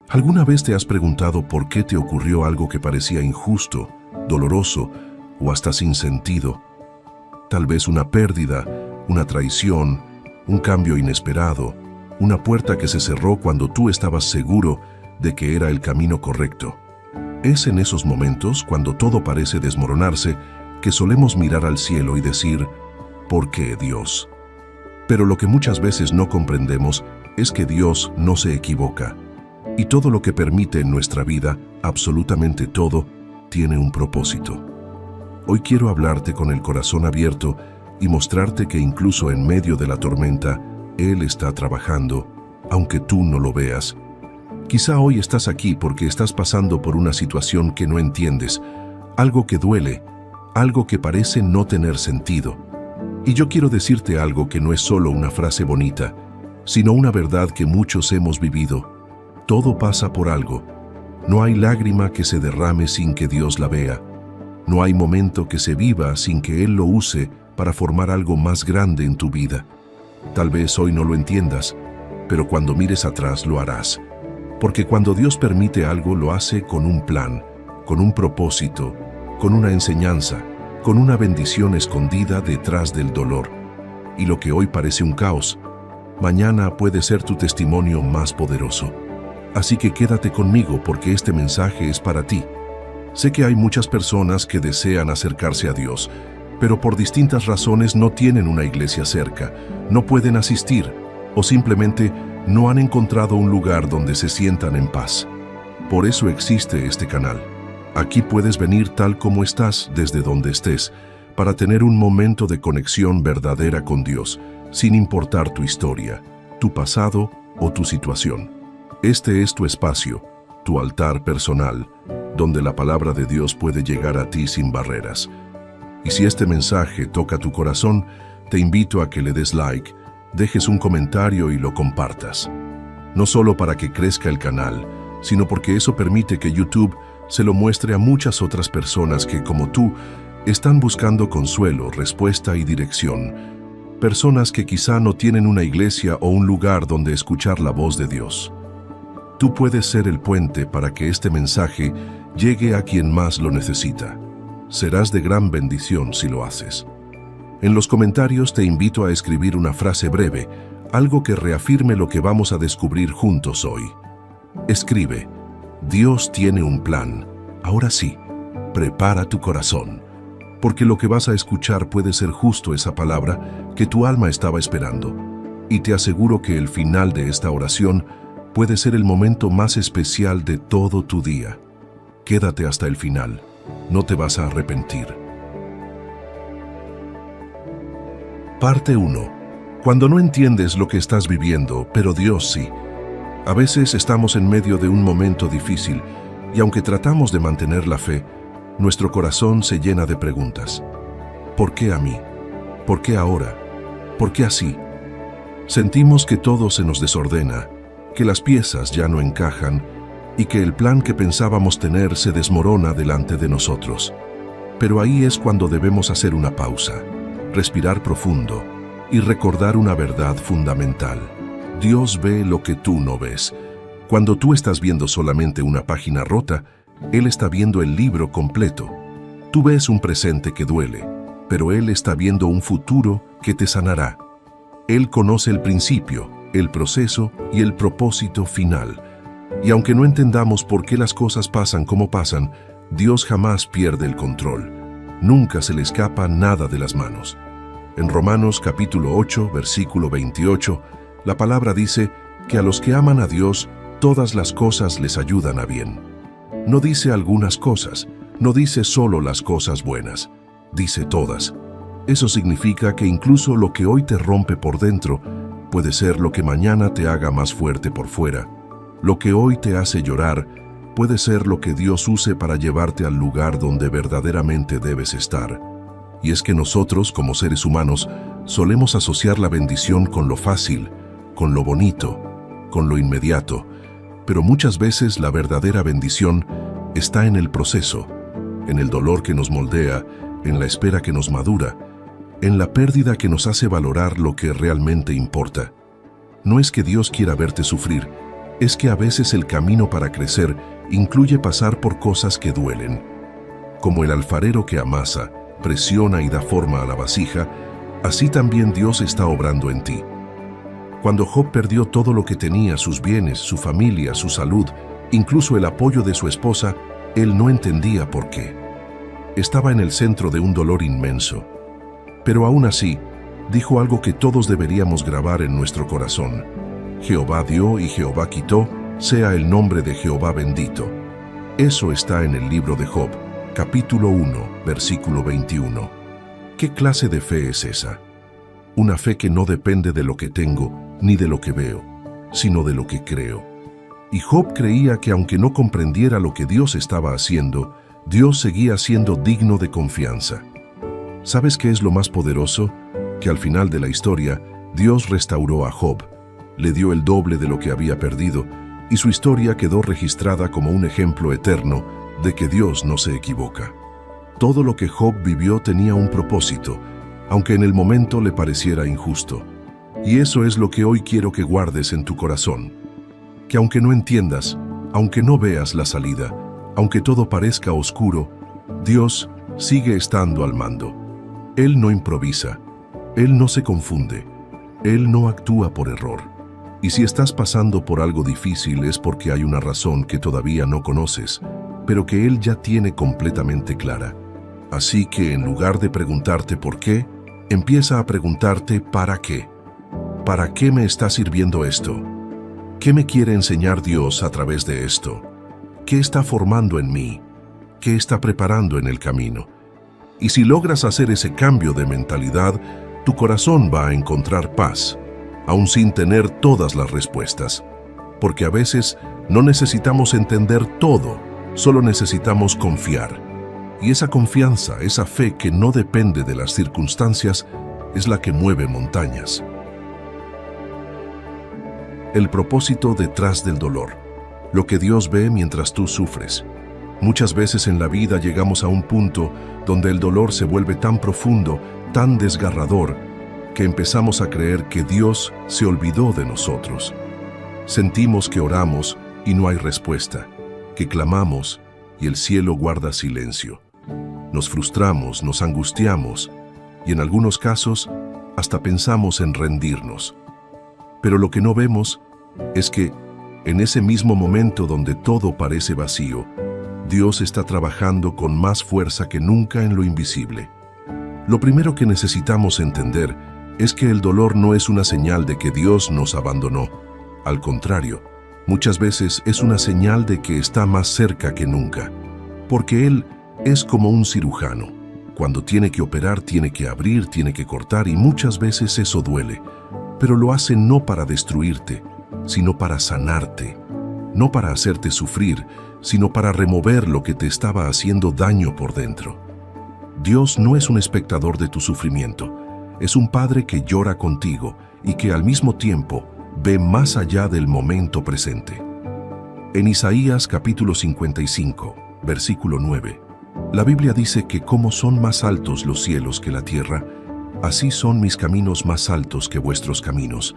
¿Alguna vez te has preguntado por qué te ocurrió algo que parecía injusto, doloroso o hasta sin sentido? Tal vez una pérdida, una traición, un cambio inesperado, una puerta que se cerró cuando tú estabas seguro de que era el camino correcto. Es en esos momentos, cuando todo parece desmoronarse, que solemos mirar al cielo y decir, ¿por qué, Dios? Pero lo que muchas veces no comprendemos es que Dios no se equivoca. Y todo lo que permite en nuestra vida, absolutamente todo, tiene un propósito. Hoy quiero hablarte con el corazón abierto y mostrarte que incluso en medio de la tormenta, Él está trabajando, aunque tú no lo veas. Quizá hoy estás aquí porque estás pasando por una situación que no entiendes, algo que duele, algo que parece no tener sentido. Y yo quiero decirte algo que no es solo una frase bonita, sino una verdad que muchos hemos vivido. Todo pasa por algo. No hay lágrima que se derrame sin que Dios la vea. No hay momento que se viva sin que Él lo use para formar algo más grande en tu vida. Tal vez hoy no lo entiendas, pero cuando mires atrás lo harás. Porque cuando Dios permite algo, lo hace con un plan, con un propósito, con una enseñanza, con una bendición escondida detrás del dolor. Y lo que hoy parece un caos, mañana puede ser tu testimonio más poderoso. Así que quédate conmigo porque este mensaje es para ti. Sé que hay muchas personas que desean acercarse a Dios, pero por distintas razones no tienen una iglesia cerca, no pueden asistir o simplemente no han encontrado un lugar donde se sientan en paz. Por eso existe este canal. Aquí puedes venir tal como estás, desde donde estés, para tener un momento de conexión verdadera con Dios, sin importar tu historia, tu pasado o tu situación. Este es tu espacio, tu altar personal, donde la palabra de Dios puede llegar a ti sin barreras. Y si este mensaje toca tu corazón, te invito a que le des like, dejes un comentario y lo compartas. No solo para que crezca el canal, sino porque eso permite que YouTube se lo muestre a muchas otras personas que, como tú, están buscando consuelo, respuesta y dirección. Personas que quizá no tienen una iglesia o un lugar donde escuchar la voz de Dios. Tú puedes ser el puente para que este mensaje llegue a quien más lo necesita. Serás de gran bendición si lo haces. En los comentarios te invito a escribir una frase breve, algo que reafirme lo que vamos a descubrir juntos hoy. Escribe: Dios tiene un plan. Ahora sí, prepara tu corazón, porque lo que vas a escuchar puede ser justo esa palabra que tu alma estaba esperando. Y te aseguro que el final de esta oración puede ser el momento más especial de todo tu día. Quédate hasta el final, no te vas a arrepentir. Parte 1. Cuando no entiendes lo que estás viviendo, pero Dios sí. A veces estamos en medio de un momento difícil y aunque tratamos de mantener la fe, nuestro corazón se llena de preguntas. ¿Por qué a mí? ¿Por qué ahora? ¿Por qué así? Sentimos que todo se nos desordena, que las piezas ya no encajan y que el plan que pensábamos tener se desmorona delante de nosotros. Pero ahí es cuando debemos hacer una pausa, respirar profundo y recordar una verdad fundamental. Dios ve lo que tú no ves. Cuando tú estás viendo solamente una página rota, Él está viendo el libro completo. Tú ves un presente que duele, pero Él está viendo un futuro que te sanará. Él conoce el principio, el proceso y el propósito final. Y aunque no entendamos por qué las cosas pasan como pasan, Dios jamás pierde el control. Nunca se le escapa nada de las manos. En Romanos capítulo 8, versículo 28, la palabra dice que a los que aman a Dios, todas las cosas les ayudan a bien. No dice algunas cosas, no dice solo las cosas buenas, dice todas. Eso significa que incluso lo que hoy te rompe por dentro puede ser lo que mañana te haga más fuerte por fuera. Lo que hoy te hace llorar puede ser lo que Dios use para llevarte al lugar donde verdaderamente debes estar. Y es que nosotros, como seres humanos, solemos asociar la bendición con lo fácil, con lo bonito, con lo inmediato. Pero muchas veces la verdadera bendición está en el proceso, en el dolor que nos moldea, en la espera que nos madura, en la pérdida que nos hace valorar lo que realmente importa. No es que Dios quiera verte sufrir, es que a veces el camino para crecer incluye pasar por cosas que duelen. Como el alfarero que amasa, presiona y da forma a la vasija, así también Dios está obrando en ti. Cuando Job perdió todo lo que tenía, sus bienes, su familia, su salud, incluso el apoyo de su esposa, él no entendía por qué. Estaba en el centro de un dolor inmenso. Pero aún así, dijo algo que todos deberíamos grabar en nuestro corazón. Jehová dio y Jehová quitó, sea el nombre de Jehová bendito. Eso está en el libro de Job, capítulo 1, versículo 21. ¿Qué clase de fe es esa? Una fe que no depende de lo que tengo ni de lo que veo, sino de lo que creo. Y Job creía que aunque no comprendiera lo que Dios estaba haciendo, Dios seguía siendo digno de confianza. ¿Sabes qué es lo más poderoso? Que al final de la historia, Dios restauró a Job, le dio el doble de lo que había perdido, y su historia quedó registrada como un ejemplo eterno de que Dios no se equivoca. Todo lo que Job vivió tenía un propósito, aunque en el momento le pareciera injusto. Y eso es lo que hoy quiero que guardes en tu corazón. Que aunque no entiendas, aunque no veas la salida, aunque todo parezca oscuro, Dios sigue estando al mando. Él no improvisa, Él no se confunde, Él no actúa por error. Y si estás pasando por algo difícil es porque hay una razón que todavía no conoces, pero que Él ya tiene completamente clara. Así que en lugar de preguntarte por qué, empieza a preguntarte ¿para qué? ¿Para qué me está sirviendo esto? ¿Qué me quiere enseñar Dios a través de esto? ¿Qué está formando en mí? ¿Qué está preparando en el camino? Y si logras hacer ese cambio de mentalidad, tu corazón va a encontrar paz, aún sin tener todas las respuestas. Porque a veces no necesitamos entender todo, solo necesitamos confiar. Y esa confianza, esa fe que no depende de las circunstancias, es la que mueve montañas. El propósito detrás del dolor. Lo que Dios ve mientras tú sufres. Muchas veces en la vida llegamos a un punto donde el dolor se vuelve tan profundo, tan desgarrador, que empezamos a creer que Dios se olvidó de nosotros. Sentimos que oramos y no hay respuesta, que clamamos y el cielo guarda silencio. Nos frustramos, nos angustiamos y en algunos casos hasta pensamos en rendirnos. Pero lo que no vemos es que en ese mismo momento donde todo parece vacío, Dios está trabajando con más fuerza que nunca en lo invisible. Lo primero que necesitamos entender es que el dolor no es una señal de que Dios nos abandonó. Al contrario, muchas veces es una señal de que está más cerca que nunca. Porque Él es como un cirujano. Cuando tiene que operar, tiene que abrir, tiene que cortar y muchas veces eso duele. Pero lo hace no para destruirte, sino para sanarte. No para hacerte sufrir, sino para remover lo que te estaba haciendo daño por dentro. Dios no es un espectador de tu sufrimiento. Es un Padre que llora contigo y que al mismo tiempo ve más allá del momento presente. En Isaías capítulo 55, versículo 9, la Biblia dice que como son más altos los cielos que la tierra, así son mis caminos más altos que vuestros caminos,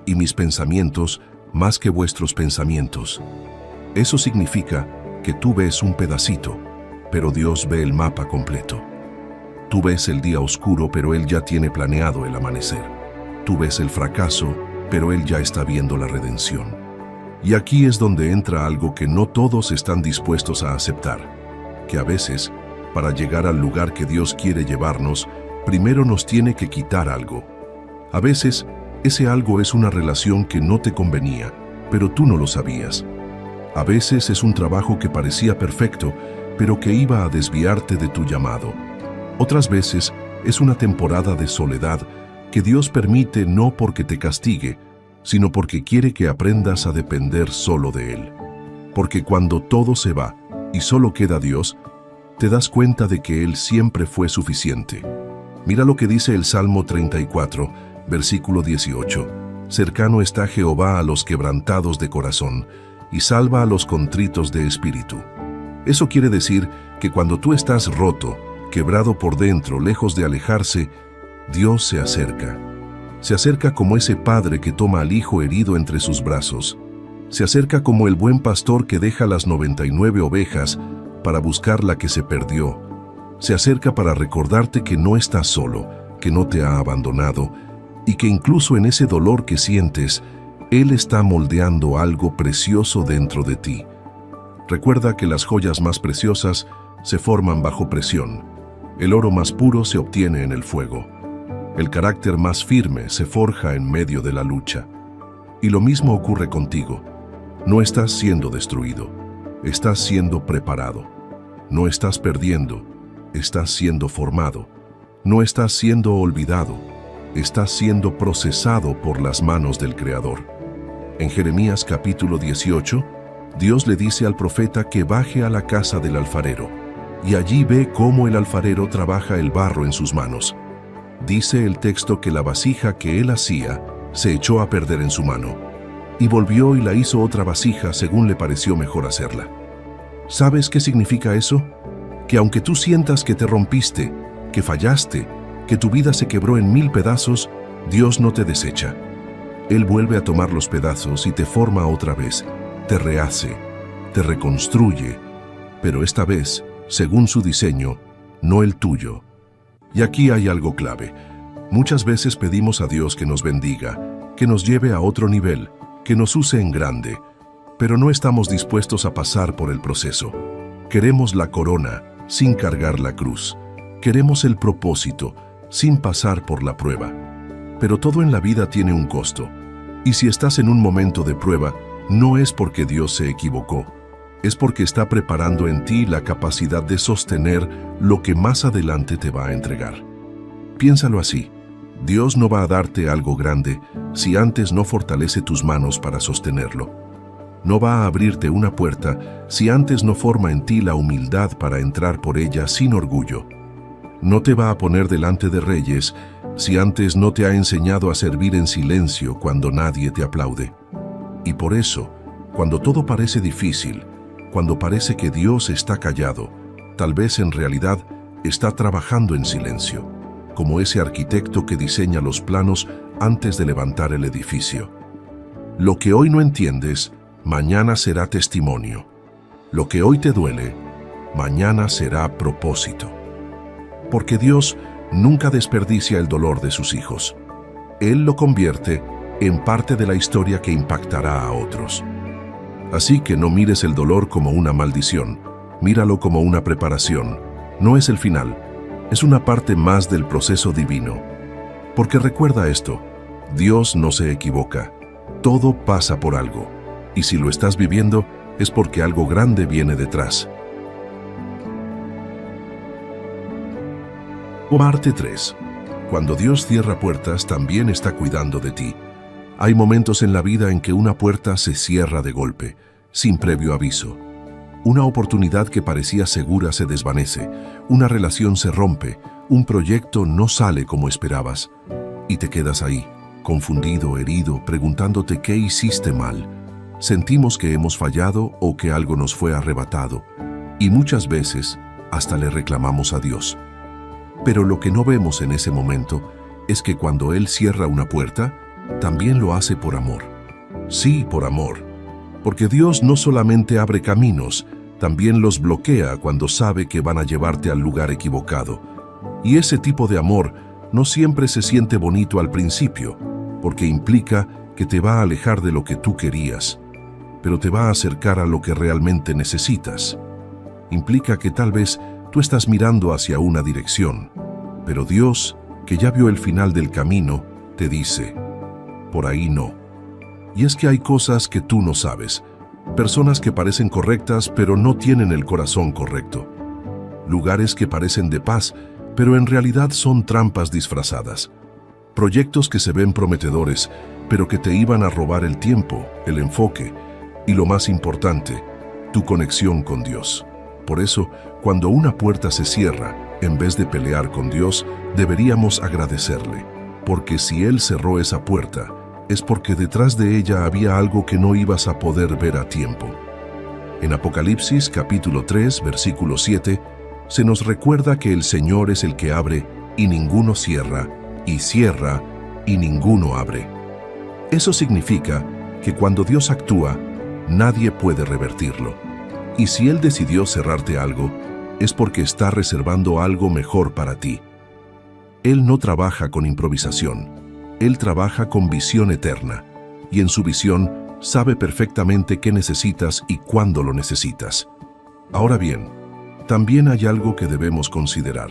y mis pensamientos más que vuestros pensamientos. Eso significa que tú ves un pedacito, pero Dios ve el mapa completo. Tú ves el día oscuro, pero Él ya tiene planeado el amanecer. Tú ves el fracaso, pero Él ya está viendo la redención. Y aquí es donde entra algo que no todos están dispuestos a aceptar, que a veces, para llegar al lugar que Dios quiere llevarnos, primero nos tiene que quitar algo. A veces, ese algo es una relación que no te convenía, pero tú no lo sabías. A veces es un trabajo que parecía perfecto, pero que iba a desviarte de tu llamado. Otras veces es una temporada de soledad que Dios permite no porque te castigue, sino porque quiere que aprendas a depender solo de Él. Porque cuando todo se va y solo queda Dios, te das cuenta de que Él siempre fue suficiente. Mira lo que dice el Salmo 34, versículo 18. Cercano está Jehová a los quebrantados de corazón, y salva a los contritos de espíritu. Eso quiere decir que cuando tú estás roto, quebrado por dentro, lejos de alejarse, Dios se acerca. Se acerca como ese padre que toma al hijo herido entre sus brazos, Se acerca como el buen pastor que deja las 99 ovejas para buscar la que se perdió. Se acerca para recordarte que no estás solo, que no te ha abandonado y que incluso en ese dolor que sientes, Él está moldeando algo precioso dentro de ti. Recuerda que las joyas más preciosas se forman bajo presión. El oro más puro se obtiene en el fuego. El carácter más firme se forja en medio de la lucha. Y lo mismo ocurre contigo. No estás siendo destruido, estás siendo preparado. No estás perdiendo, estás siendo formado. No estás siendo olvidado, estás siendo procesado por las manos del Creador. En Jeremías capítulo 18, Dios le dice al profeta que baje a la casa del alfarero, y allí ve cómo el alfarero trabaja el barro en sus manos. Dice el texto que la vasija que él hacía se echó a perder en su mano, y volvió y la hizo otra vasija según le pareció mejor hacerla. ¿Sabes qué significa eso? Que aunque tú sientas que te rompiste, que fallaste, que tu vida se quebró en 1000 pedazos, Dios no te desecha. Él vuelve a tomar los pedazos y te forma otra vez, te rehace, te reconstruye, pero esta vez, según su diseño, no el tuyo. Y aquí hay algo clave. Muchas veces pedimos a Dios que nos bendiga, que nos lleve a otro nivel, que nos use en grande, pero no estamos dispuestos a pasar por el proceso. Queremos la corona sin cargar la cruz. Queremos el propósito sin pasar por la prueba. Pero todo en la vida tiene un costo. Y si estás en un momento de prueba, no es porque Dios se equivocó. Es porque está preparando en ti la capacidad de sostener lo que más adelante te va a entregar. Piénsalo así. Dios no va a darte algo grande si antes no fortalece tus manos para sostenerlo. No va a abrirte una puerta si antes no forma en ti la humildad para entrar por ella sin orgullo. No te va a poner delante de reyes si antes no te ha enseñado a servir en silencio cuando nadie te aplaude. Y por eso, cuando todo parece difícil, cuando parece que Dios está callado, tal vez en realidad está trabajando en silencio, como ese arquitecto que diseña los planos antes de levantar el edificio. Lo que hoy no entiendes, mañana será testimonio. Lo que hoy te duele, mañana será propósito. Porque Dios nunca desperdicia el dolor de sus hijos. Él lo convierte en parte de la historia que impactará a otros. Así que no mires el dolor como una maldición, míralo como una preparación. No es el final, es una parte más del proceso divino. Porque recuerda esto, Dios no se equivoca, todo pasa por algo, y si lo estás viviendo es porque algo grande viene detrás. Parte 3. Cuando Dios cierra puertas, también está cuidando de ti. Hay momentos en la vida en que una puerta se cierra de golpe, sin previo aviso. Una oportunidad que parecía segura se desvanece, una relación se rompe, un proyecto no sale como esperabas. Y te quedas ahí, confundido, herido, preguntándote qué hiciste mal. Sentimos que hemos fallado o que algo nos fue arrebatado. Y muchas veces hasta le reclamamos a Dios. Pero lo que no vemos en ese momento es que cuando Él cierra una puerta, también lo hace por amor. Sí, por amor. Porque Dios no solamente abre caminos, también los bloquea cuando sabe que van a llevarte al lugar equivocado. Y ese tipo de amor no siempre se siente bonito al principio, porque implica que te va a alejar de lo que tú querías, pero te va a acercar a lo que realmente necesitas. Implica que tal vez tú estás mirando hacia una dirección, pero Dios, que ya vio el final del camino, te dice, por ahí no. Y es que hay cosas que tú no sabes, personas que parecen correctas pero no tienen el corazón correcto, lugares que parecen de paz pero en realidad son trampas disfrazadas, proyectos que se ven prometedores pero que te iban a robar el tiempo, el enfoque y lo más importante, tu conexión con Dios. Por eso, cuando una puerta se cierra, en vez de pelear con Dios, deberíamos agradecerle, porque si Él cerró esa puerta, es porque detrás de ella había algo que no ibas a poder ver a tiempo. En Apocalipsis capítulo 3, versículo 7, se nos recuerda que el Señor es el que abre y ninguno cierra, y cierra y ninguno abre. Eso significa que cuando Dios actúa, nadie puede revertirlo. Y si Él decidió cerrarte algo, es porque está reservando algo mejor para ti. Él no trabaja con improvisación. Él trabaja con visión eterna. Y en su visión sabe perfectamente qué necesitas y cuándo lo necesitas. Ahora bien, también hay algo que debemos considerar.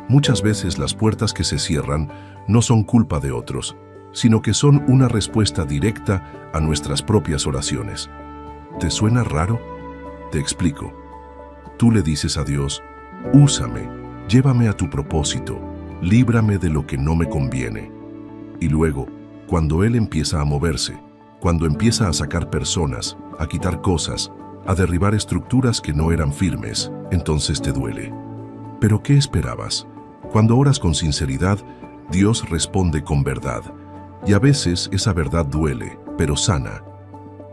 Muchas veces las puertas que se cierran no son culpa de otros, sino que son una respuesta directa a nuestras propias oraciones. ¿Te suena raro? Te explico. Tú le dices a Dios, úsame, llévame a tu propósito, líbrame de lo que no me conviene. Y luego, cuando Él empieza a moverse, cuando empieza a sacar personas, a quitar cosas, a derribar estructuras que no eran firmes, entonces te duele. ¿Pero qué esperabas? Cuando oras con sinceridad, Dios responde con verdad. Y a veces esa verdad duele, pero sana.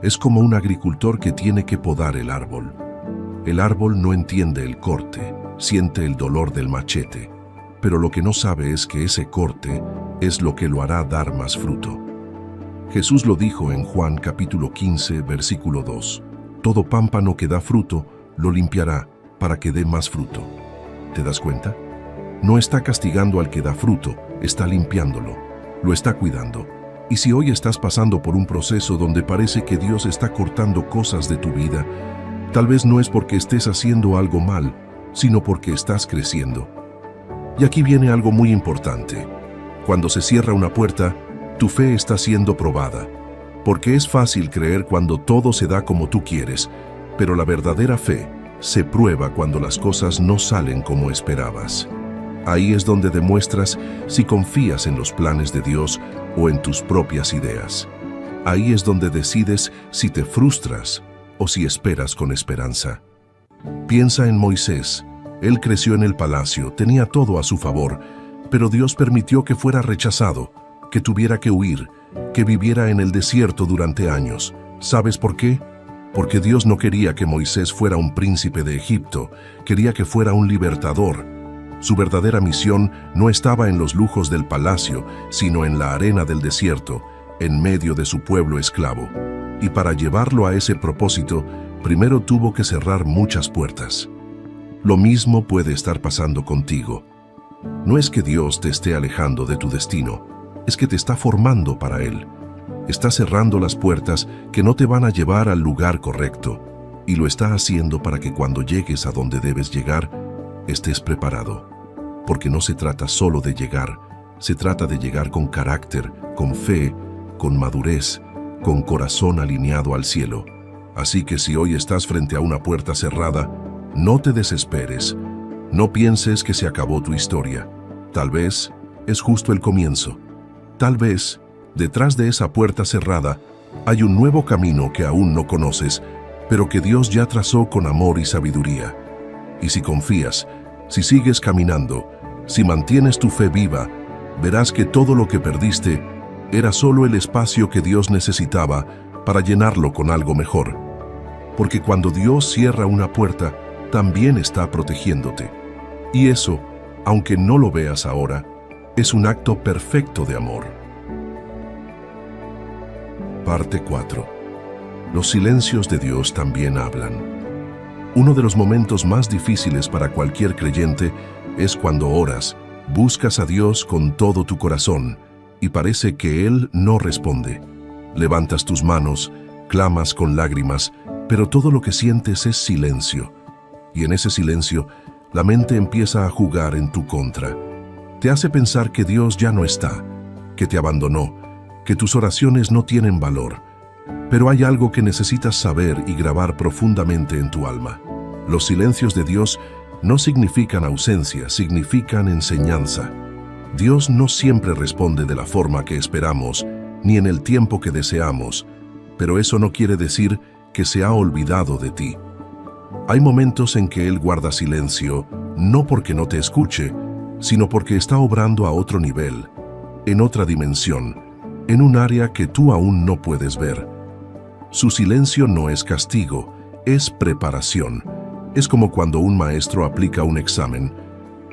Es como un agricultor que tiene que podar el árbol. El árbol no entiende el corte, siente el dolor del machete, pero lo que no sabe es que ese corte es lo que lo hará dar más fruto. Jesús lo dijo en Juan capítulo 15, versículo 2. Todo pámpano que da fruto, lo limpiará para que dé más fruto. ¿Te das cuenta? No está castigando al que da fruto, está limpiándolo, lo está cuidando. Y si hoy estás pasando por un proceso donde parece que Dios está cortando cosas de tu vida, tal vez no es porque estés haciendo algo mal, sino porque estás creciendo. Y aquí viene algo muy importante. Cuando se cierra una puerta, tu fe está siendo probada. Porque es fácil creer cuando todo se da como tú quieres, pero la verdadera fe se prueba cuando las cosas no salen como esperabas. Ahí es donde demuestras si confías en los planes de Dios o en tus propias ideas. Ahí es donde decides si te frustras o si esperas con esperanza. Piensa en Moisés. Él creció en el palacio, tenía todo a su favor, pero Dios permitió que fuera rechazado, que tuviera que huir, que viviera en el desierto durante años. ¿Sabes por qué? Porque Dios no quería que Moisés fuera un príncipe de Egipto, quería que fuera un libertador. Su verdadera misión no estaba en los lujos del palacio, sino en la arena del desierto, en medio de su pueblo esclavo. Y para llevarlo a ese propósito, primero tuvo que cerrar muchas puertas. Lo mismo puede estar pasando contigo. No es que Dios te esté alejando de tu destino, es que te está formando para Él. Está cerrando las puertas que no te van a llevar al lugar correcto, y lo está haciendo para que cuando llegues a donde debes llegar, estés preparado. Porque no se trata solo de llegar, se trata de llegar con carácter, con fe, con madurez, con corazón alineado al cielo. Así que si hoy estás frente a una puerta cerrada, no te desesperes. No pienses que se acabó tu historia. Tal vez es justo el comienzo. Tal vez, detrás de esa puerta cerrada, hay un nuevo camino que aún no conoces, pero que Dios ya trazó con amor y sabiduría. Y si confías, si sigues caminando, si mantienes tu fe viva, verás que todo lo que perdiste era solo el espacio que Dios necesitaba para llenarlo con algo mejor. Porque cuando Dios cierra una puerta, también está protegiéndote. Y eso, aunque no lo veas ahora, es un acto perfecto de amor. Parte 4. Los silencios de Dios también hablan. Uno de los momentos más difíciles para cualquier creyente es cuando oras, buscas a Dios con todo tu corazón y parece que Él no responde. Levantas tus manos, clamas con lágrimas, pero todo lo que sientes es silencio. Y en ese silencio, la mente empieza a jugar en tu contra. Te hace pensar que Dios ya no está, que te abandonó, que tus oraciones no tienen valor. Pero hay algo que necesitas saber y grabar profundamente en tu alma. Los silencios de Dios no significan ausencia, significan enseñanza. Dios no siempre responde de la forma que esperamos, ni en el tiempo que deseamos, pero eso no quiere decir que se ha olvidado de ti. Hay momentos en que Él guarda silencio, no porque no te escuche, sino porque está obrando a otro nivel, en otra dimensión, en un área que tú aún no puedes ver. Su silencio no es castigo, es preparación. Es como cuando un maestro aplica un examen.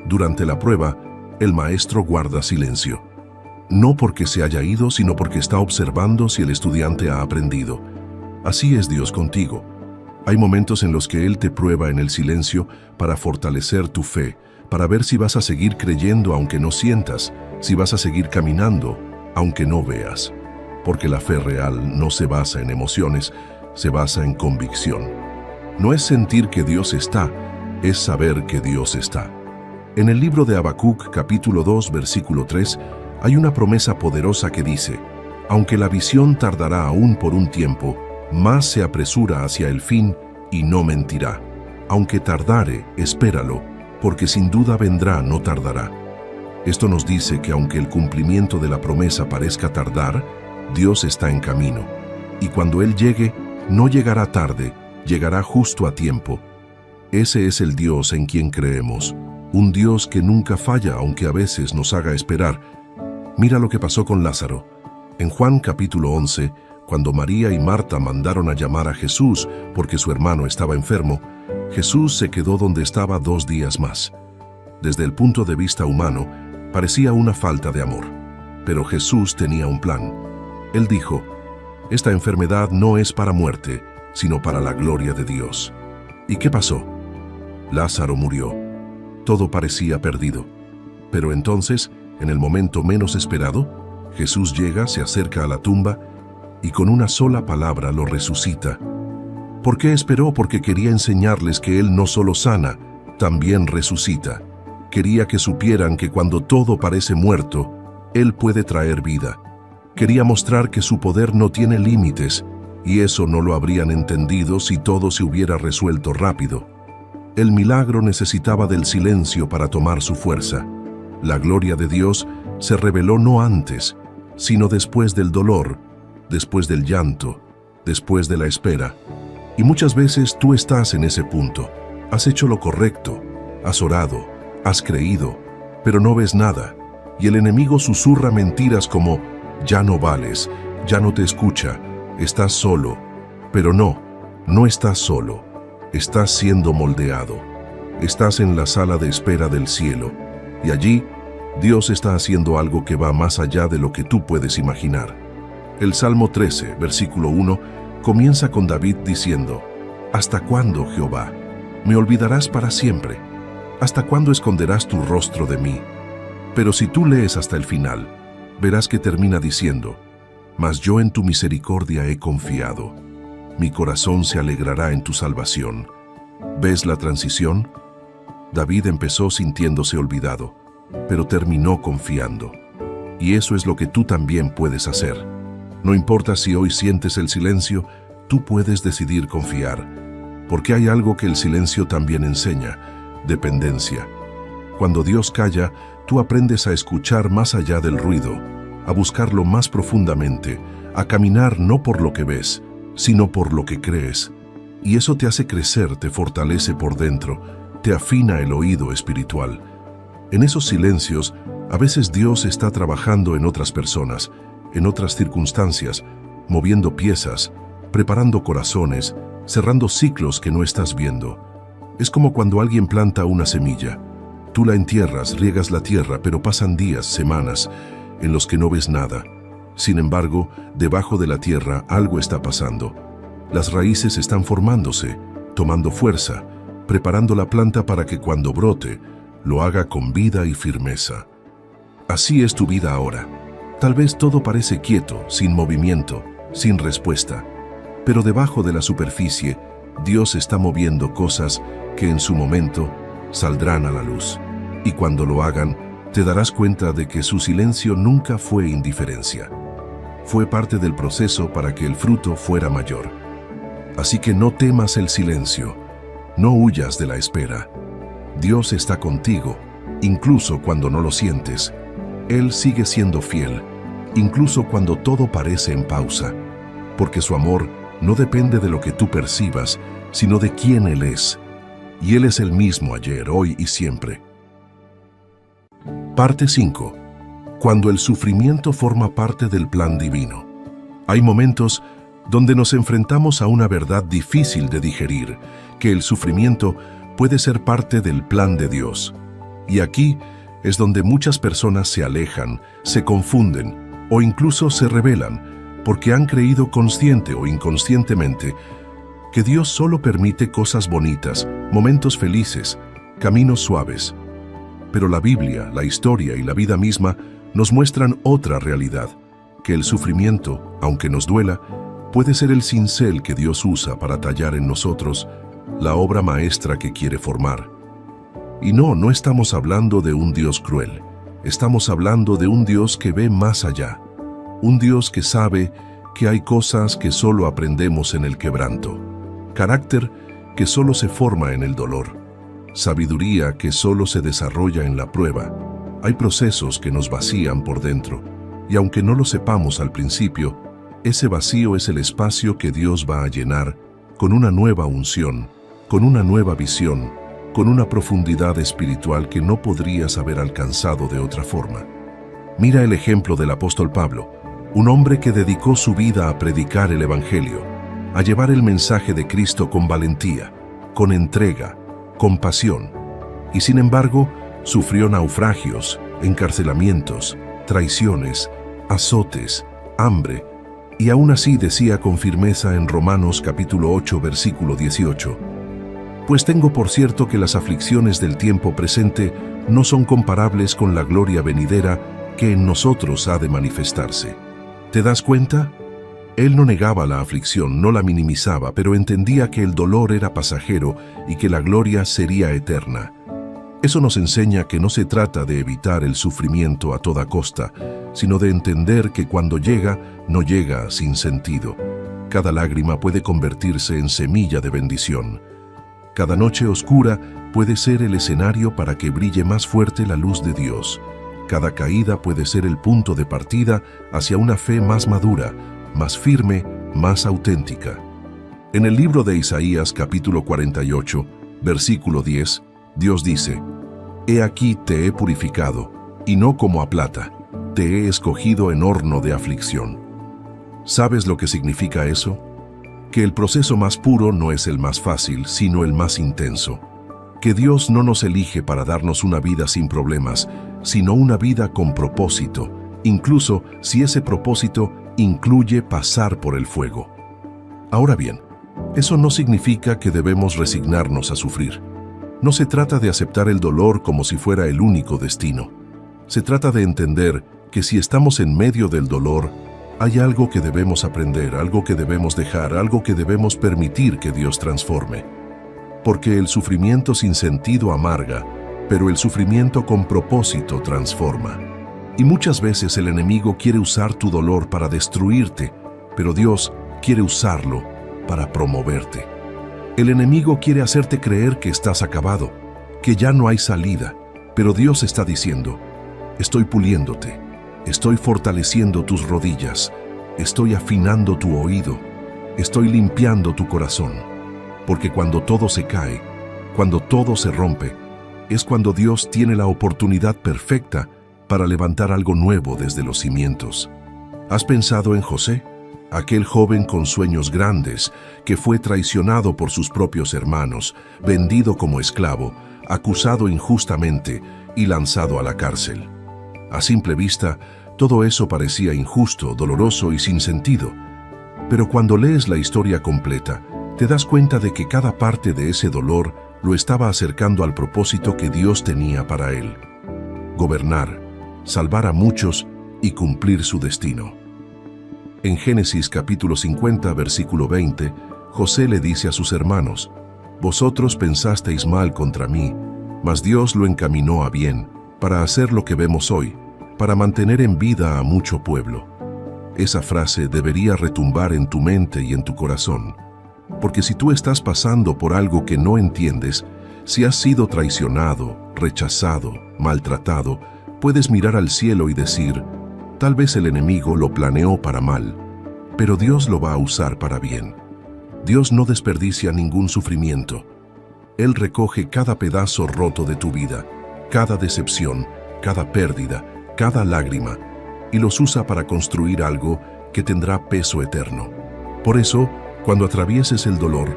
Durante la prueba, el maestro guarda silencio. No porque se haya ido, sino porque está observando si el estudiante ha aprendido. Así es Dios contigo. Hay momentos en los que Él te prueba en el silencio para fortalecer tu fe, para ver si vas a seguir creyendo aunque no sientas, si vas a seguir caminando aunque no veas. Porque la fe real no se basa en emociones, se basa en convicción. No es sentir que Dios está, es saber que Dios está. En el libro de Habacuc, capítulo 2, versículo 3, hay una promesa poderosa que dice: aunque la visión tardará aún por un tiempo, más se apresura hacia el fin y no mentirá. Aunque tardare, espéralo, porque sin duda vendrá, no tardará. Esto nos dice que aunque el cumplimiento de la promesa parezca tardar, Dios está en camino. Y cuando Él llegue, no llegará tarde, llegará justo a tiempo. Ese es el Dios en quien creemos, un Dios que nunca falla aunque a veces nos haga esperar. Mira lo que pasó con Lázaro. En Juan capítulo 11, cuando María y Marta mandaron a llamar a Jesús porque su hermano estaba enfermo, Jesús se quedó donde estaba 2 días más. Desde el punto de vista humano, parecía una falta de amor. Pero Jesús tenía un plan. Él dijo: esta enfermedad no es para muerte, sino para la gloria de Dios. ¿Y qué pasó? Lázaro murió. Todo parecía perdido. Pero entonces, en el momento menos esperado, Jesús llega, se acerca a la tumba y con una sola palabra lo resucita. ¿Por qué esperó? Porque quería enseñarles que Él no solo sana, también resucita. Quería que supieran que cuando todo parece muerto, Él puede traer vida. Quería mostrar que su poder no tiene límites, y eso no lo habrían entendido si todo se hubiera resuelto rápido. El milagro necesitaba del silencio para tomar su fuerza. La gloria de Dios se reveló no antes, sino después del dolor, después del llanto, después de la espera. Y muchas veces tú estás en ese punto. Has hecho lo correcto, has orado, has creído, pero no ves nada. Y el enemigo susurra mentiras como: ya no vales, ya no te escucha, estás solo. Pero no estás solo. Estás siendo moldeado. Estás en la sala de espera del cielo. Y allí, Dios está haciendo algo que va más allá de lo que tú puedes imaginar. El Salmo 13, versículo 1, comienza con David diciendo: ¿hasta cuándo, Jehová? ¿Me olvidarás para siempre? ¿Hasta cuándo esconderás tu rostro de mí? Pero si tú lees hasta el final, verás que termina diciendo: mas yo en tu misericordia he confiado. Mi corazón se alegrará en tu salvación. ¿Ves la transición? David empezó sintiéndose olvidado, pero terminó confiando. Y eso es lo que tú también puedes hacer. No importa si hoy sientes el silencio, tú puedes decidir confiar. Porque hay algo que el silencio también enseña: dependencia. Cuando Dios calla, tú aprendes a escuchar más allá del ruido, a buscarlo más profundamente, a caminar no por lo que ves, sino por lo que crees. Y eso te hace crecer, te fortalece por dentro, te afina el oído espiritual. En esos silencios, a veces Dios está trabajando en otras personas, en otras circunstancias, moviendo piezas, preparando corazones, cerrando ciclos que no estás viendo. Es como cuando alguien planta una semilla. Tú la entierras, riegas la tierra, pero pasan días, semanas, en los que no ves nada. Sin embargo, debajo de la tierra algo está pasando. Las raíces están formándose, tomando fuerza, preparando la planta para que cuando brote, lo haga con vida y firmeza. Así es tu vida ahora. Tal vez todo parece quieto, sin movimiento, sin respuesta. Pero debajo de la superficie, Dios está moviendo cosas que en su momento saldrán a la luz. Y cuando lo hagan, te darás cuenta de que su silencio nunca fue indiferencia. Fue parte del proceso para que el fruto fuera mayor. Así que no temas el silencio, no huyas de la espera. Dios está contigo, incluso cuando no lo sientes. Él sigue siendo fiel, incluso cuando todo parece en pausa, porque su amor no depende de lo que tú percibas, sino de quién Él es. Y Él es el mismo ayer, hoy y siempre. Parte 5. Cuando el sufrimiento forma parte del plan divino. Hay momentos donde nos enfrentamos a una verdad difícil de digerir, que el sufrimiento puede ser parte del plan de Dios. Y aquí es donde muchas personas se alejan, se confunden o incluso se rebelan, porque han creído consciente o inconscientemente que Dios solo permite cosas bonitas, momentos felices, caminos suaves. Pero la Biblia, la historia y la vida misma nos muestran otra realidad, que el sufrimiento, aunque nos duela, puede ser el cincel que Dios usa para tallar en nosotros la obra maestra que quiere formar. Y no estamos hablando de un Dios cruel, estamos hablando de un Dios que ve más allá, un Dios que sabe que hay cosas que solo aprendemos en el quebranto, carácter que solo se forma en el dolor, sabiduría que solo se desarrolla en la prueba. Hay procesos que nos vacían por dentro, y aunque no lo sepamos al principio, ese vacío es el espacio que Dios va a llenar con una nueva unción, con una nueva visión, con una profundidad espiritual que no podrías haber alcanzado de otra forma. Mira el ejemplo del apóstol Pablo, un hombre que dedicó su vida a predicar el Evangelio, a llevar el mensaje de Cristo con valentía, con entrega, con pasión, y sin embargo, sufrió naufragios, encarcelamientos, traiciones, azotes, hambre, y aún así decía con firmeza en Romanos capítulo 8, versículo 18, «Pues tengo por cierto que las aflicciones del tiempo presente no son comparables con la gloria venidera que en nosotros ha de manifestarse». ¿Te das cuenta? Él no negaba la aflicción, no la minimizaba, pero entendía que el dolor era pasajero y que la gloria sería eterna. Eso nos enseña que no se trata de evitar el sufrimiento a toda costa, sino de entender que cuando llega, no llega sin sentido. Cada lágrima puede convertirse en semilla de bendición. Cada noche oscura puede ser el escenario para que brille más fuerte la luz de Dios. Cada caída puede ser el punto de partida hacia una fe más madura, más firme, más auténtica. En el libro de Isaías capítulo 48, versículo 10, Dios dice, «He aquí te he purificado, y no como a plata, te he escogido en horno de aflicción». ¿Sabes lo que significa eso? Que el proceso más puro no es el más fácil, sino el más intenso. Que Dios no nos elige para darnos una vida sin problemas, sino una vida con propósito, incluso si ese propósito incluye pasar por el fuego. Ahora bien, eso no significa que debemos resignarnos a sufrir. No se trata de aceptar el dolor como si fuera el único destino. Se trata de entender que si estamos en medio del dolor, hay algo que debemos aprender, algo que debemos dejar, algo que debemos permitir que Dios transforme. Porque el sufrimiento sin sentido amarga, pero el sufrimiento con propósito transforma. Y muchas veces el enemigo quiere usar tu dolor para destruirte, pero Dios quiere usarlo para promoverte. El enemigo quiere hacerte creer que estás acabado, que ya no hay salida, pero Dios está diciendo, estoy puliéndote, estoy fortaleciendo tus rodillas, estoy afinando tu oído, estoy limpiando tu corazón. Porque cuando todo se cae, cuando todo se rompe, es cuando Dios tiene la oportunidad perfecta para levantar algo nuevo desde los cimientos. ¿Has pensado en José? Aquel joven con sueños grandes que fue traicionado por sus propios hermanos, vendido como esclavo, acusado injustamente y lanzado a la cárcel. A simple vista, todo eso parecía injusto, doloroso y sin sentido. Pero cuando lees la historia completa, te das cuenta de que cada parte de ese dolor lo estaba acercando al propósito que Dios tenía para él: gobernar, salvar a muchos y cumplir su destino. En Génesis capítulo 50, versículo 20, José le dice a sus hermanos, «Vosotros pensasteis mal contra mí, mas Dios lo encaminó a bien, para hacer lo que vemos hoy, para mantener en vida a mucho pueblo». Esa frase debería retumbar en tu mente y en tu corazón, porque si tú estás pasando por algo que no entiendes, si has sido traicionado, rechazado, maltratado, puedes mirar al cielo y decir, tal vez el enemigo lo planeó para mal, pero Dios lo va a usar para bien. Dios no desperdicia ningún sufrimiento. Él recoge cada pedazo roto de tu vida, cada decepción, cada pérdida, cada lágrima, y los usa para construir algo que tendrá peso eterno. Por eso, cuando atravieses el dolor,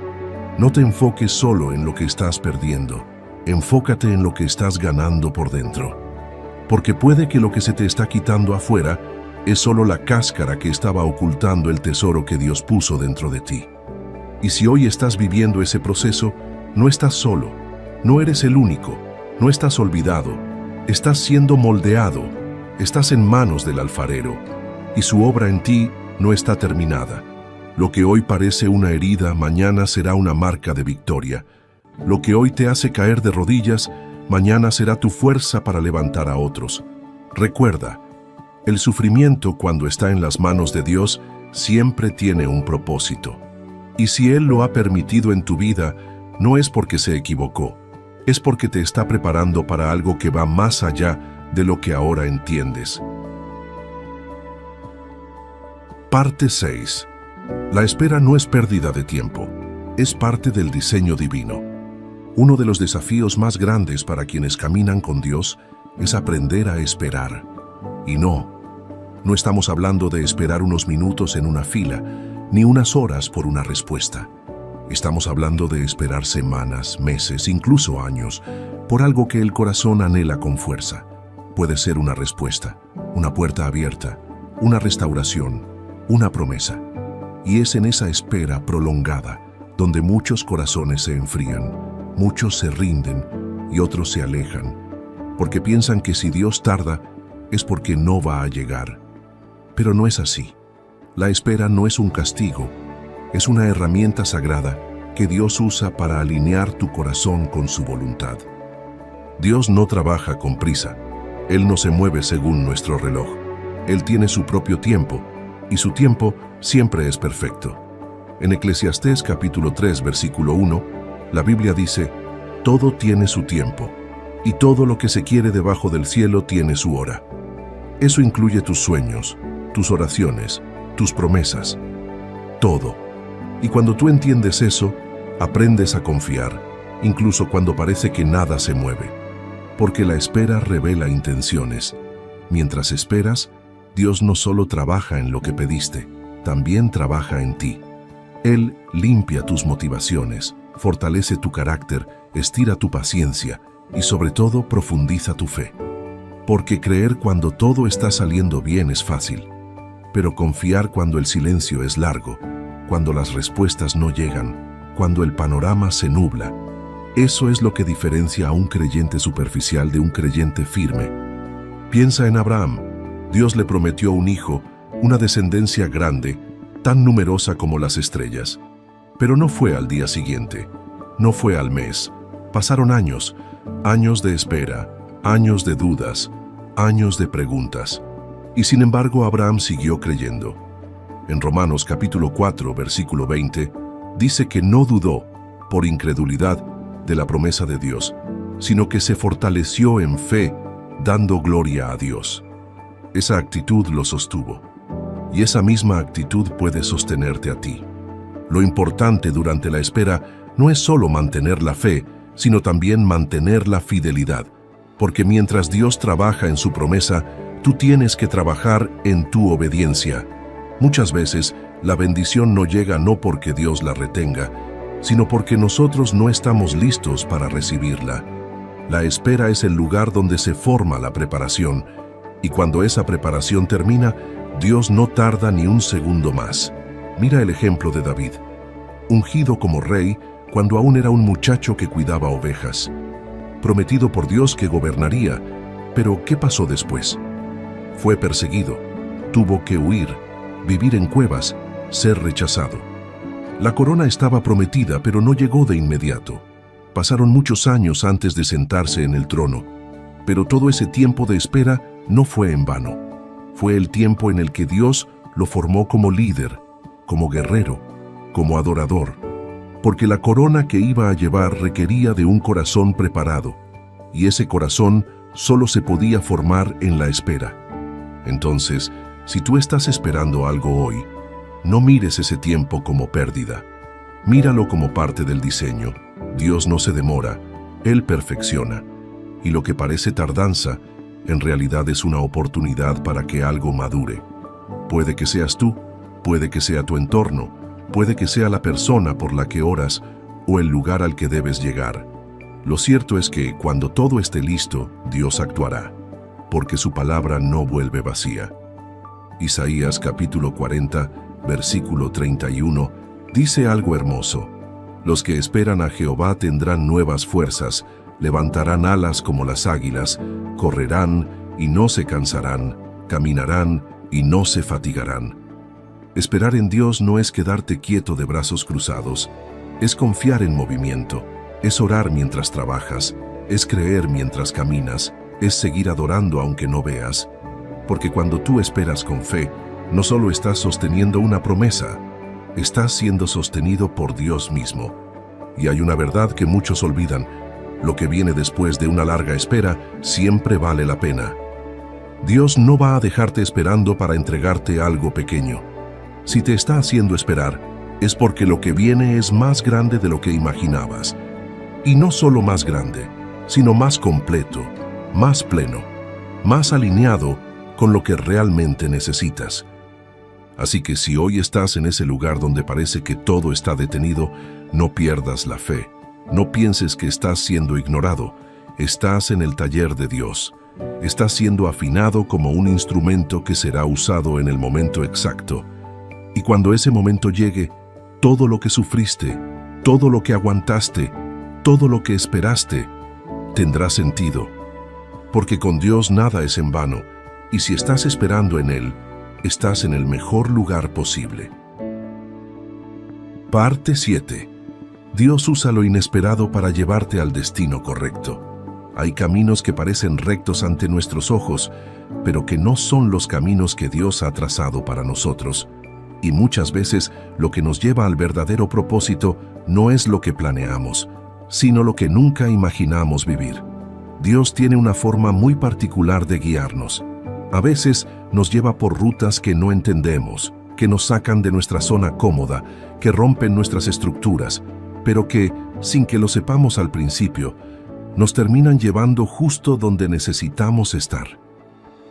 no te enfoques solo en lo que estás perdiendo, enfócate en lo que estás ganando por dentro. Porque puede que lo que se te está quitando afuera es solo la cáscara que estaba ocultando el tesoro que Dios puso dentro de ti. Y si hoy estás viviendo ese proceso, no estás solo, no eres el único, no estás olvidado, estás siendo moldeado, estás en manos del alfarero, y su obra en ti no está terminada. Lo que hoy parece una herida, mañana será una marca de victoria. Lo que hoy te hace caer de rodillas, mañana será tu fuerza para levantar a otros. Recuerda, el sufrimiento cuando está en las manos de Dios siempre tiene un propósito. Y si Él lo ha permitido en tu vida, no es porque se equivocó, es porque te está preparando para algo que va más allá de lo que ahora entiendes. Parte 6. La espera no es pérdida de tiempo, es parte del diseño divino. Uno de los desafíos más grandes para quienes caminan con Dios es aprender a esperar. Y no estamos hablando de esperar unos minutos en una fila, ni unas horas por una respuesta. Estamos hablando de esperar semanas, meses, incluso años, por algo que el corazón anhela con fuerza. Puede ser una respuesta, una puerta abierta, una restauración, una promesa. Y es en esa espera prolongada donde muchos corazones se enfrían, muchos se rinden y otros se alejan, porque piensan que si Dios tarda es porque no va a llegar. Pero no es así. La espera no es un castigo, es una herramienta sagrada que Dios usa para alinear tu corazón con su voluntad. Dios no trabaja con prisa. Él no se mueve según nuestro reloj. Él tiene su propio tiempo, y su tiempo siempre es perfecto. En Eclesiastés capítulo 3, versículo 1, la Biblia dice: todo tiene su tiempo, y todo lo que se quiere debajo del cielo tiene su hora. Eso incluye tus sueños, tus oraciones, tus promesas, todo. Y cuando tú entiendes eso, aprendes a confiar, incluso cuando parece que nada se mueve. Porque la espera revela intenciones. Mientras esperas, Dios no solo trabaja en lo que pediste, también trabaja en ti. Él limpia tus motivaciones, fortalece tu carácter, estira tu paciencia y sobre todo profundiza tu fe. Porque creer cuando todo está saliendo bien es fácil, pero confiar cuando el silencio es largo, cuando las respuestas no llegan, cuando el panorama se nubla, eso es lo que diferencia a un creyente superficial de un creyente firme. Piensa en Abraham. Dios le prometió un hijo, una descendencia grande, tan numerosa como las estrellas. Pero no fue al día siguiente, no fue al mes. Pasaron años, años de espera, años de dudas, años de preguntas. Y sin embargo Abraham siguió creyendo. En Romanos capítulo 4, versículo 20, dice que no dudó, por incredulidad, de la promesa de Dios, sino que se fortaleció en fe, dando gloria a Dios. Esa actitud lo sostuvo. Y esa misma actitud puede sostenerte a ti. Lo importante durante la espera no es solo mantener la fe, sino también mantener la fidelidad. Porque mientras Dios trabaja en su promesa, tú tienes que trabajar en tu obediencia. Muchas veces, la bendición no llega no porque Dios la retenga, sino porque nosotros no estamos listos para recibirla. La espera es el lugar donde se forma la preparación, y cuando esa preparación termina, Dios no tarda ni un segundo más. Mira el ejemplo de David, ungido como rey cuando aún era un muchacho que cuidaba ovejas, prometido por Dios que gobernaría, pero ¿qué pasó después? Fue perseguido, tuvo que huir, vivir en cuevas, ser rechazado. La corona estaba prometida, pero no llegó de inmediato. Pasaron muchos años antes de sentarse en el trono, pero todo ese tiempo de espera no fue en vano. Fue el tiempo en el que Dios lo formó como líder, como guerrero, como adorador, porque la corona que iba a llevar requería de un corazón preparado, y ese corazón solo se podía formar en la espera. Entonces, si tú estás esperando algo hoy, no mires ese tiempo como pérdida. Míralo como parte del diseño. Dios no se demora, Él perfecciona. Y lo que parece tardanza, en realidad es una oportunidad para que algo madure. Puede que seas tú, puede que sea tu entorno, puede que sea la persona por la que oras o el lugar al que debes llegar. Lo cierto es que cuando todo esté listo, Dios actuará, porque su palabra no vuelve vacía. Isaías capítulo 40, versículo 31, dice algo hermoso. Los que esperan a Jehová tendrán nuevas fuerzas, levantarán alas como las águilas, correrán y no se cansarán, caminarán y no se fatigarán. Esperar en Dios no es quedarte quieto de brazos cruzados, es confiar en movimiento, es orar mientras trabajas, es creer mientras caminas, es seguir adorando aunque no veas. Porque cuando tú esperas con fe, no solo estás sosteniendo una promesa, estás siendo sostenido por Dios mismo. Y hay una verdad que muchos olvidan: lo que viene después de una larga espera siempre vale la pena. Dios no va a dejarte esperando para entregarte algo pequeño. Si te está haciendo esperar, es porque lo que viene es más grande de lo que imaginabas. Y no solo más grande, sino más completo, más pleno, más alineado con lo que realmente necesitas. Así que si hoy estás en ese lugar donde parece que todo está detenido, no pierdas la fe. No pienses que estás siendo ignorado. Estás en el taller de Dios. Estás siendo afinado como un instrumento que será usado en el momento exacto. Y cuando ese momento llegue, todo lo que sufriste, todo lo que aguantaste, todo lo que esperaste, tendrá sentido. Porque con Dios nada es en vano, y si estás esperando en Él, estás en el mejor lugar posible. Parte 7. Dios usa lo inesperado para llevarte al destino correcto. Hay caminos que parecen rectos ante nuestros ojos, pero que no son los caminos que Dios ha trazado para nosotros. Y muchas veces lo que nos lleva al verdadero propósito no es lo que planeamos, sino lo que nunca imaginamos vivir. Dios tiene una forma muy particular de guiarnos. A veces nos lleva por rutas que no entendemos, que nos sacan de nuestra zona cómoda, que rompen nuestras estructuras, pero que, sin que lo sepamos al principio, nos terminan llevando justo donde necesitamos estar.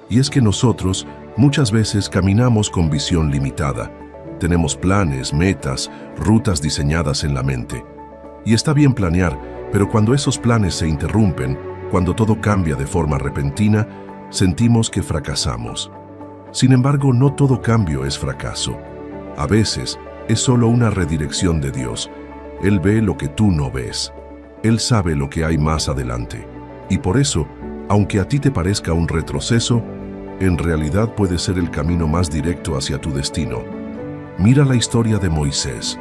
Y es que nosotros muchas veces caminamos con visión limitada. Tenemos planes, metas, rutas diseñadas en la mente. Y está bien planear, pero cuando esos planes se interrumpen, cuando todo cambia de forma repentina, sentimos que fracasamos. Sin embargo, no todo cambio es fracaso. A veces es solo una redirección de Dios. Él ve lo que tú no ves. Él sabe lo que hay más adelante. Y por eso, aunque a ti te parezca un retroceso, en realidad puede ser el camino más directo hacia tu destino. Mira la historia de Moisés,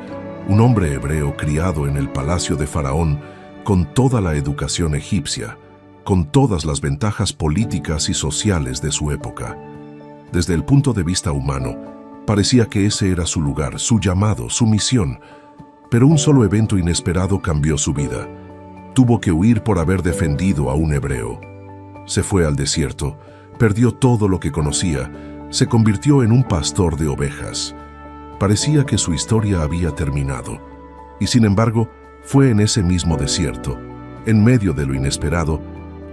un hombre hebreo criado en el palacio de Faraón, con toda la educación egipcia, con todas las ventajas políticas y sociales de su época. Desde el punto de vista humano, parecía que ese era su lugar, su llamado, su misión. Pero un solo evento inesperado cambió su vida. Tuvo que huir por haber defendido a un hebreo. Se fue al desierto, perdió todo lo que conocía, se convirtió en un pastor de ovejas. Parecía que su historia había terminado. Y sin embargo, fue en ese mismo desierto, en medio de lo inesperado,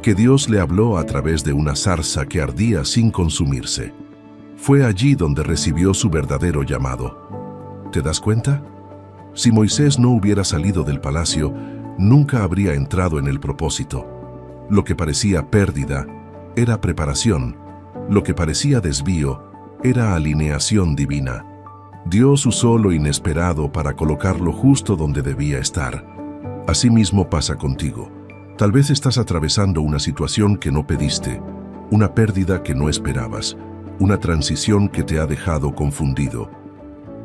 que Dios le habló a través de una zarza que ardía sin consumirse. Fue allí donde recibió su verdadero llamado. ¿Te das cuenta? Si Moisés no hubiera salido del palacio, nunca habría entrado en el propósito. Lo que parecía pérdida era preparación. Lo que parecía desvío era alineación divina. Dios usó lo inesperado para colocarlo justo donde debía estar. Asimismo pasa contigo. Tal vez estás atravesando una situación que no pediste, una pérdida que no esperabas, una transición que te ha dejado confundido.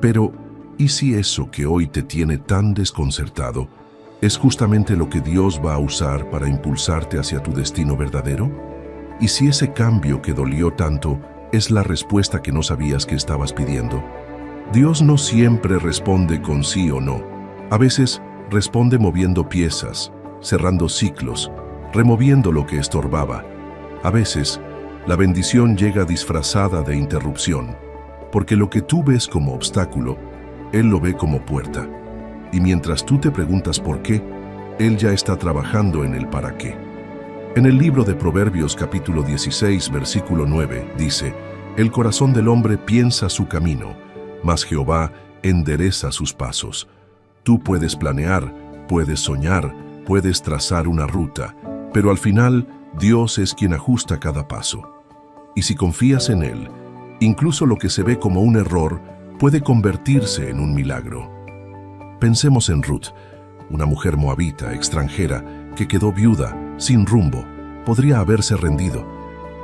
Pero, ¿y si eso que hoy te tiene tan desconcertado es justamente lo que Dios va a usar para impulsarte hacia tu destino verdadero? ¿Y si ese cambio que dolió tanto es la respuesta que no sabías que estabas pidiendo? Dios no siempre responde con sí o no. A veces responde moviendo piezas, cerrando ciclos, removiendo lo que estorbaba. A veces, la bendición llega disfrazada de interrupción, porque lo que tú ves como obstáculo, Él lo ve como puerta. Y mientras tú te preguntas por qué, Él ya está trabajando en el para qué. En el libro de Proverbios capítulo 16, versículo 9, dice: «El corazón del hombre piensa su camino, mas Jehová endereza sus pasos». Tú puedes planear, puedes soñar, puedes trazar una ruta, pero al final Dios es quien ajusta cada paso. Y si confías en Él, Incluso lo que se ve como un error puede convertirse en un milagro. Pensemos en Ruth, una mujer moabita, extranjera, que quedó viuda, sin rumbo. Podría haberse rendido,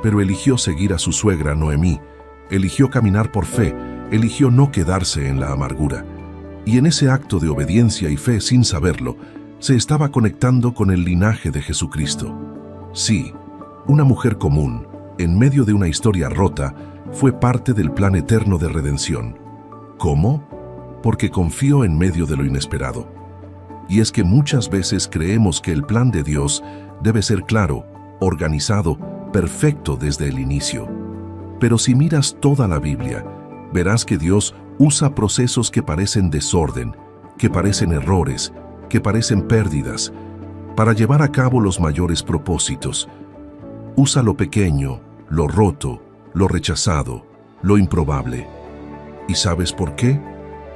pero eligió seguir a su suegra Noemí, eligió caminar por fe, eligió no quedarse en la amargura. Y en ese acto de obediencia y fe, sin saberlo, se estaba conectando con el linaje de Jesucristo. Sí, una mujer común, en medio de una historia rota, fue parte del plan eterno de redención. ¿Cómo? Porque confió en medio de lo inesperado. Y es que muchas veces creemos que el plan de Dios debe ser claro, organizado, perfecto desde el inicio. Pero si miras toda la Biblia, verás que Dios usa procesos que parecen desorden, que parecen errores, que parecen pérdidas, para llevar a cabo los mayores propósitos. Usa lo pequeño, lo roto, lo rechazado, lo improbable. ¿Y sabes por qué?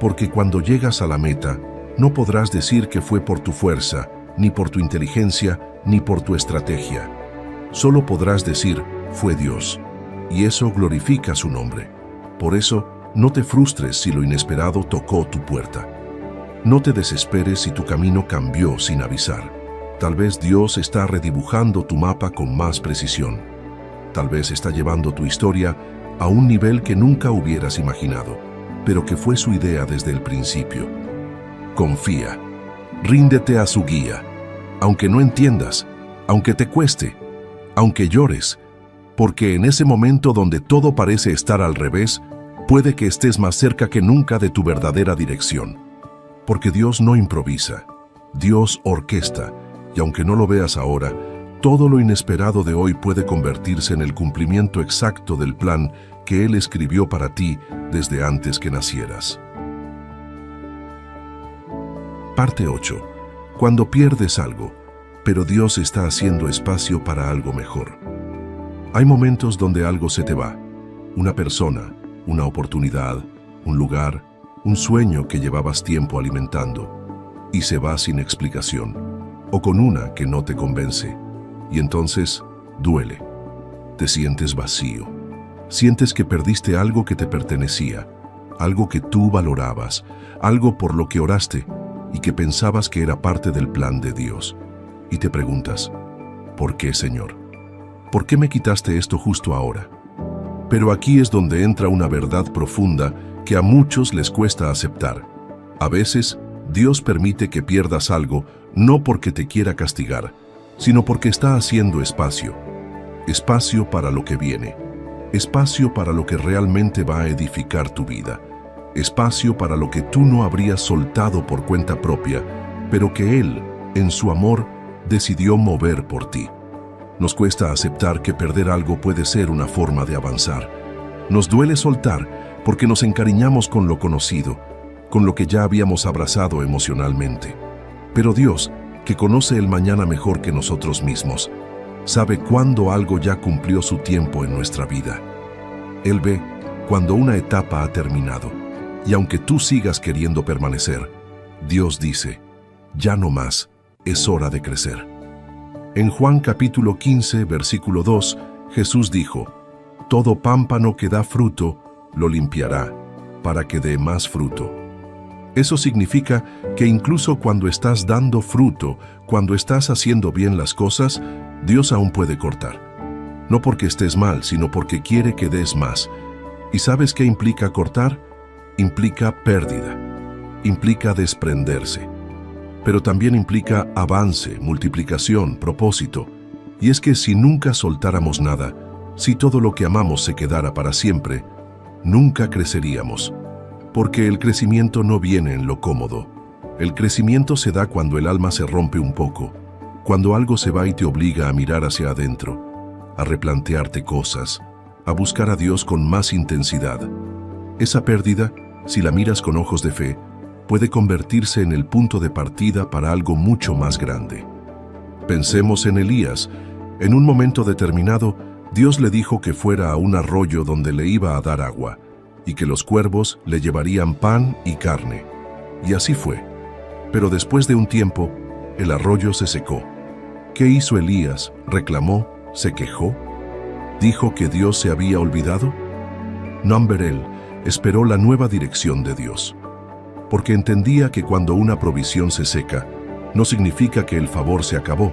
Porque cuando llegas a la meta, no podrás decir que fue por tu fuerza, ni por tu inteligencia, ni por tu estrategia. Solo podrás decir, fue Dios. Y eso glorifica su nombre. Por eso, no te frustres si lo inesperado tocó tu puerta. No te desesperes si tu camino cambió sin avisar. Tal vez Dios está redibujando tu mapa con más precisión. Tal vez está llevando tu historia a un nivel que nunca hubieras imaginado, pero que fue su idea desde el principio. Confía. Ríndete a su guía. Aunque no entiendas, aunque te cueste, aunque llores, porque en ese momento donde todo parece estar al revés, puede que estés más cerca que nunca de tu verdadera dirección. Porque Dios no improvisa, Dios orquesta, y aunque no lo veas ahora, todo lo inesperado de hoy puede convertirse en el cumplimiento exacto del plan que Él escribió para ti desde antes que nacieras. Parte 8. Cuando pierdes algo, pero Dios está haciendo espacio para algo mejor. Hay momentos donde algo se te va. Una persona, una oportunidad, un lugar, un sueño que llevabas tiempo alimentando, y se va sin explicación, o con una que no te convence. Y entonces, duele. Te sientes vacío. Sientes que perdiste algo que te pertenecía, algo que tú valorabas, algo por lo que oraste y que pensabas que era parte del plan de Dios. Y te preguntas, ¿por qué, Señor? ¿Por qué me quitaste esto justo ahora? Pero aquí es donde entra una verdad profunda que a muchos les cuesta aceptar. A veces, Dios permite que pierdas algo no porque te quiera castigar, sino porque está haciendo espacio. Espacio para lo que viene. Espacio para lo que realmente va a edificar tu vida. Espacio para lo que tú no habrías soltado por cuenta propia, pero que Él, en su amor, decidió mover por ti. Nos cuesta aceptar que perder algo puede ser una forma de avanzar. Nos duele soltar porque nos encariñamos con lo conocido, con lo que ya habíamos abrazado emocionalmente. Pero Dios, que conoce el mañana mejor que nosotros mismos, sabe cuándo algo ya cumplió su tiempo en nuestra vida. Él ve cuando una etapa ha terminado, y aunque tú sigas queriendo permanecer, Dios dice, ya no más, es hora de crecer. En Juan capítulo 15, versículo 2, Jesús dijo, todo pámpano que da fruto, lo limpiará, para que dé más fruto. Eso significa que incluso cuando estás dando fruto, cuando estás haciendo bien las cosas, Dios aún puede cortar. No porque estés mal, sino porque quiere que des más. ¿Y sabes qué implica cortar? Implica pérdida, implica desprenderse. Pero también implica avance, multiplicación, propósito. Y es que si nunca soltáramos nada, si todo lo que amamos se quedara para siempre, nunca creceríamos. Porque el crecimiento no viene en lo cómodo. El crecimiento se da cuando el alma se rompe un poco, cuando algo se va y te obliga a mirar hacia adentro, a replantearte cosas, a buscar a Dios con más intensidad. Esa pérdida, si la miras con ojos de fe, puede convertirse en el punto de partida para algo mucho más grande. Pensemos en Elías. En un momento determinado, Dios le dijo que fuera a un arroyo donde le iba a dar agua, y que los cuervos le llevarían pan y carne. Y así fue. Pero después de un tiempo, el arroyo se secó. ¿Qué hizo Elías? ¿Reclamó? ¿Se quejó? ¿Dijo que Dios se había olvidado? Numberel esperó la nueva dirección de Dios, porque entendía que cuando una provisión se seca, no significa que el favor se acabó,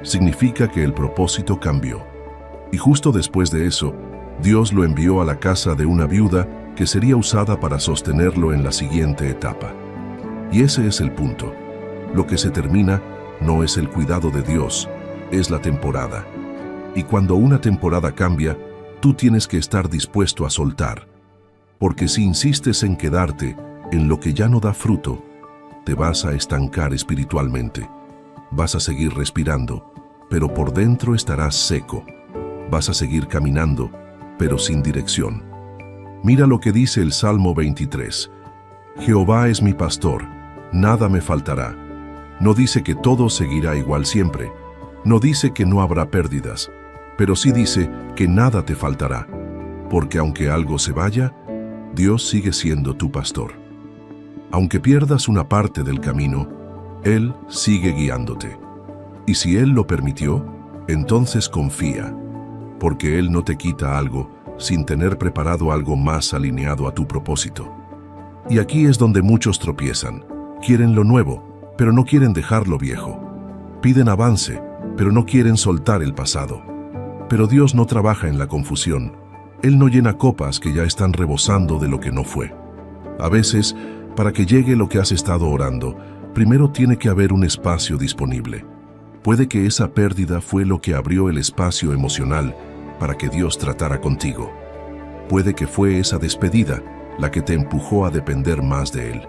significa que el propósito cambió. Y justo después de eso, Dios lo envió a la casa de una viuda que sería usada para sostenerlo en la siguiente etapa. Y ese es el punto. Lo que se termina no es el cuidado de Dios, es la temporada. Y cuando una temporada cambia, tú tienes que estar dispuesto a soltar. Porque si insistes en quedarte en lo que ya no da fruto, te vas a estancar espiritualmente. Vas a seguir respirando, pero por dentro estarás seco. Vas a seguir caminando, pero sin dirección. Mira lo que dice el Salmo 23. Jehová es mi pastor, nada me faltará. No dice que todo seguirá igual siempre. No dice que no habrá pérdidas, pero sí dice que nada te faltará. Porque aunque algo se vaya, Dios sigue siendo tu pastor. Aunque pierdas una parte del camino, Él sigue guiándote. Y si Él lo permitió, entonces confía, porque Él no te quita algo sin tener preparado algo más alineado a tu propósito. Y aquí es donde muchos tropiezan. Quieren lo nuevo, pero no quieren dejar lo viejo. Piden avance, pero no quieren soltar el pasado. Pero Dios no trabaja en la confusión. Él no llena copas que ya están rebosando de lo que no fue. A veces, para que llegue lo que has estado orando, primero tiene que haber un espacio disponible. Puede que esa pérdida fue lo que abrió el espacio emocional para que Dios tratara contigo. Puede que fue esa despedida la que te empujó a depender más de Él.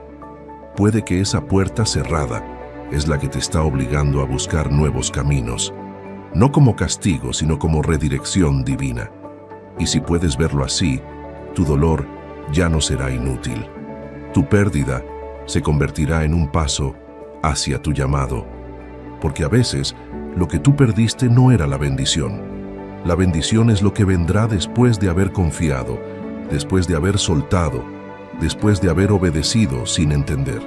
Puede que esa puerta cerrada es la que te está obligando a buscar nuevos caminos, no como castigo, sino como redirección divina. Y si puedes verlo así, tu dolor ya no será inútil. Tu pérdida se convertirá en un paso hacia tu llamado, porque a veces lo que tú perdiste no era la bendición. La bendición es lo que vendrá después de haber confiado, después de haber soltado, después de haber obedecido sin entender.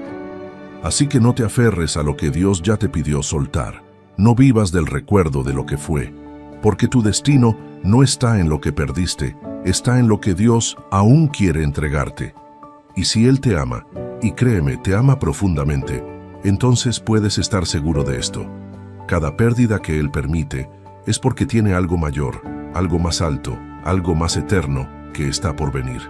Así que no te aferres a lo que Dios ya te pidió soltar. No vivas del recuerdo de lo que fue, porque tu destino no está en lo que perdiste, está en lo que Dios aún quiere entregarte. Y si Él te ama, y créeme, te ama profundamente, entonces puedes estar seguro de esto. Cada pérdida que Él permite es porque tiene algo mayor, algo más alto, algo más eterno que está por venir.